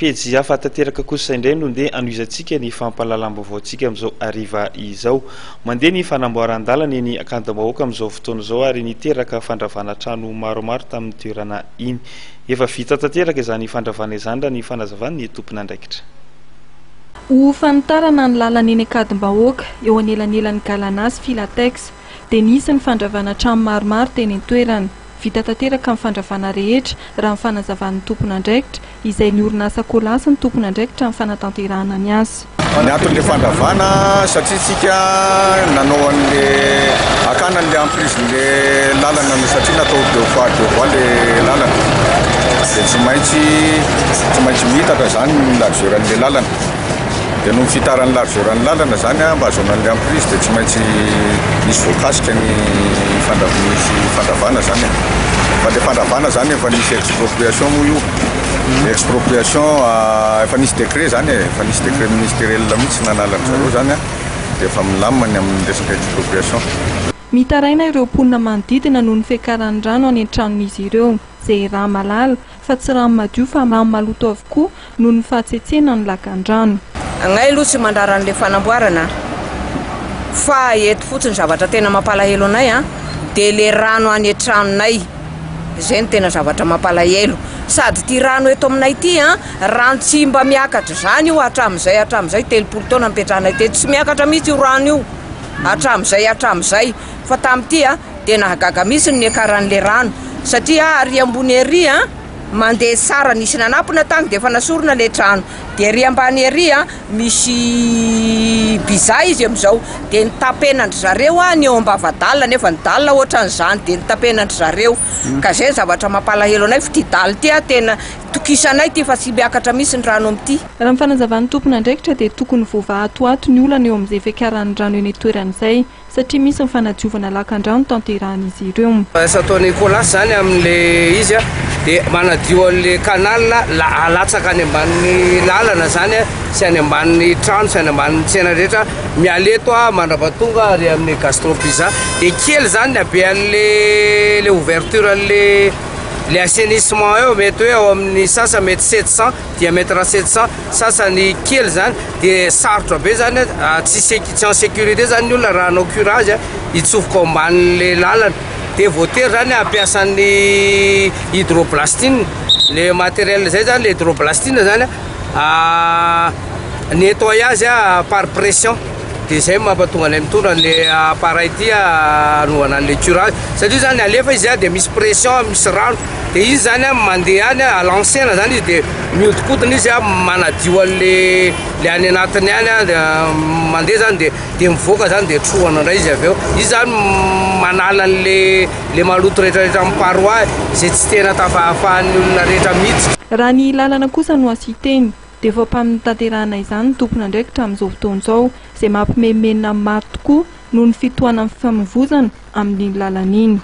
pejy hafa tanteraka kosa indray no ndeha anoizantsika ny fampahalalam-baovaontsika amin'izao ariva izao. Mandeha ny fanamboaran-dalana eny akanto-bahoaka amin'izao fotoana izao ary niteraka fandravana trano maromaro tamin'ny toerana iny. Efa vita tanteraka izany fandravana izany raha ny fanazavan'ny tompon'andraikitra. Ho fanitarana ny lalana eny ankadimbahoaka eo anelanelan'ny Galanasy Filatex dia nisy ny fandravana trano maromaro teny an-toerana. Vita tanteraka amin'ny fandravana rehetra raha ny fanazavan'ny tompon'andraikitra izay ny orinasa Kolasy ny tompon'andraikitra amin'ny fanatanterahana ny azy. Ny aton'ilay fandravana satria tsika nanao an'le akana an'le amprison'le lalana satria natao deux fois le lalana dia tsy maintsy mitaka zany ny largeuran'le lalana. Dia noho fitaran'ny largeuran'ny lalana zany mba azahoan'le amprise dia tsy maintsy misy voakasika ny fandravana zany. Fa le fandravana zany efa nisy expropriation moa io. Expropriation efa nisy décret zany efa nisy décret ministériel mihitsy nanalany zareo zany dia efa milamina amin'ny resaka expropriation. Mitaraina ireo mponina manodidina noho ny fiakaran'ny rano any an-tranon'izy ireo izay rano malala fa tsy rano madio fa rano maloto avokoa noho ny fahatsetsena ny lakan-drano. Agnay aloha tsy mandraran'ilay fanamboarana fa eto fotsiny zavatra tena mampalahelo anay dia le rano any an-tranonay izay no tena zavatra mampalahelo. Sady ty rano eto aminay ty rano tsy mba miakatra zany io hatramin'izay 30 taona mipetrahanay teto tsy miakatra mihitsy io rano io hatramin'izay fa tamin'ity dia nahagaga mihitsy ny akaran'le rano satria ary ambony ery mandeha tsara nisy nanapona tany dia efa nasorona le trano dia ery ambany ery misy bizay izy amin'izao dia nitapenandry zareo ny eo ambavadalina nefa ny dalina ohatran'izany dia nitapenandry zareo ka zay zavatra mampalahelo anay fa ty daly ty tena tokisanay ty fa tsy miakatra misy ny rano amin'ity. Raha ny fanazavan'ny tompon'andraikitra dia tokony voavaatoato ny olana eo amin'izay fiakaran'ny rano eny toeran'izay satria misy ny fanadiovana lakan-drano tanterahan'izy ireo. Asa ataon'ny Kolasy zany amin'le izy dia manadio an'le canal alatsaka any ambanin'ny lalana zany sy any ambanin'ny trano sy any ambanin'ny tsena rehetra mialeto mandrapatonga ary amin'ny gastropisa dia kely zany be an'le ouverture le assainissement eo mety hoe ao amin'ny sasa mety 700 diamètre 700 sasany kely zany dia sarotra be zany tsy en sécurité zany ny olona raha hanao curage hitsofoka ao ambanin'le lalana dia voatery zany ampiasan'ny hydroplastine le matériel zay zany le hydroplastine zany nettoyage par pression dia zay mampatonga anay mitondra le appareil ty anohana an'le curage satria zany alefa izy dia misy pression misy rano dia izy zany mandeha any à l'ancienne zany izy dia mihodikotina izy manadio an'le any anatiny any mandeha zany dia mivoaka zany dia trohana indray izy avy eo izy zany manala le maloto rehetrarehetra amin'ny paroi izay tsy tena tafahafahan'ny olona rehetra mihitsy. Raha ny lalana kosa no asiteny dia efa mpamintanterahana izany ny tompon'andraikitra amin'izao fotoana izao izay mampimemenina maro tokoa noho ny fitohanan'ny fifamoivoizana amin'ny lalana iny.